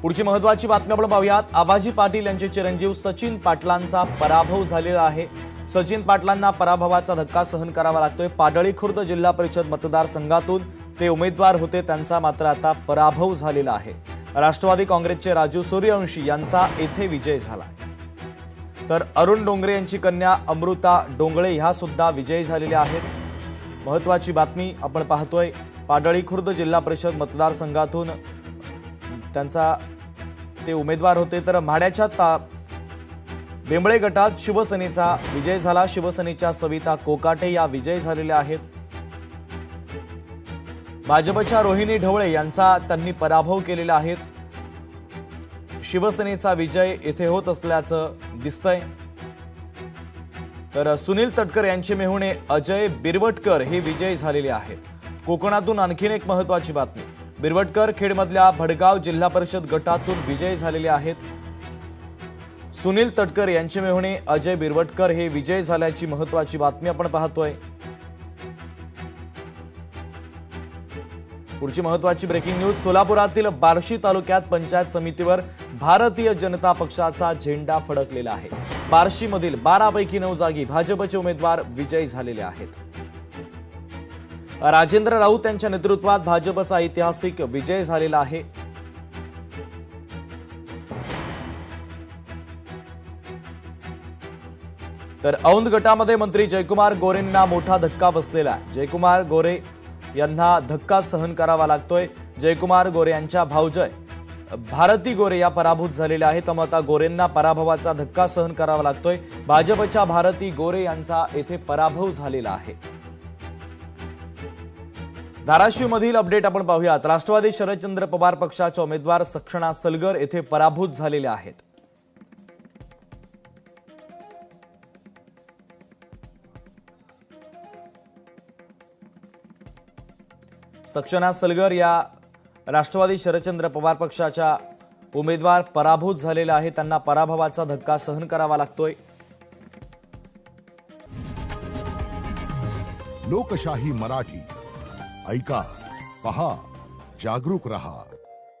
पुढची महत्त्वाची बातमी आपण पाहूयात। आबाजी पाटील यांचे चिरंजीव सचिन पाटलांचा पराभव झालेला आहे। सचिन पाटलांना पराभवाचा धक्का सहन करावा लागतोय। पाडळी खुर्द जिल्हा परिषद मतदारसंघातून ते उमेदवार होते, त्यांचा मात्र आता पराभव झालेला आहे। राष्ट्रवादी काँग्रेसचे राजू सूर्यवंशी यांचा येथे विजय झाला, तर अरुण डोंगरे यांची कन्या अमृता डोंगळे ह्या सुद्धा विजयी झालेल्या आहेत। महत्त्वाची बातमी आपण पाहतोय, पाडळी खुर्द जिल्हा परिषद मतदारसंघातून त्यांचा ते उमेदवार होते, तर म्हाड्याच्या बेंबळे गटात शिवसेनेचा विजय झाला। शिवसेनेच्या सविता कोकाटे या विजयी झालेल्या आहेत। भाजपच्या रोहिणी ढवळे यांचा त्यांनी पराभव केलेला आहे। शिवसेनेचा विजय येथे होत असल्याचं दिसतंय, तर सुनील तटकर यांचे मेहुणे अजय बिरवटकर हे विजयी झालेले आहेत। कोकणातून आणखीन एक महत्त्वाची बातमी, बिरवटकर खेडमधल्या भडगाव जिल्हा परिषद गटातून विजयी झालेले आहेत। सुनील तटकर यांचे मेहुणे अजय बिरवटकर हे विजयी झाल्याची महत्त्वाची बातमी आपण पाहतोय। पुढची महत्त्वाची ब्रेकिंग न्यूज, सोलापुरातील बार्शी तालुक्यात पंचायत समितीवर भारतीय जनता पक्षाचा झेंडा फडकलेला आहे। बार्शीमधील 12 पैकी 9 जागी भाजपचे उमेदवार विजयी झालेले आहेत। राजेंद्र राऊत यांच्या नेतृत्वात भाजपचा ऐतिहासिक विजय झालेला आहे। तर औंध गटामध्ये मंत्री जयकुमार गोरेंना मोठा धक्का बसलेला आहे। जयकुमार गोरे यांना धक्का सहन करावा लागतोय। जयकुमार गोरे यांच्या भाऊजय भारती गोरे या पराभूत झालेल्या आहेत, त्यामुळे आता गोरेंना पराभवाचा धक्का सहन करावा लागतोय। भाजपच्या भारती गोरे यांचा येथे पराभव झालेला आहे। धाराशिवमधील अपडेट आपण पाहूयात। राष्ट्रवादी शरदचंद्र पवार पक्षाच्या उमेदवार सक्षणा सलगर येथे पराभूत झालेल्या आहेत। सक्षणा सलगर या राष्ट्रवादी शरदचंद्र पवार पक्षाच्या उमेदवार पराभूत झालेल्या आहेत, त्यांना पराभवाचा धक्का सहन करावा लागतोय। लोकशाही मराठी ऐका, पहा, जागरूक रहा।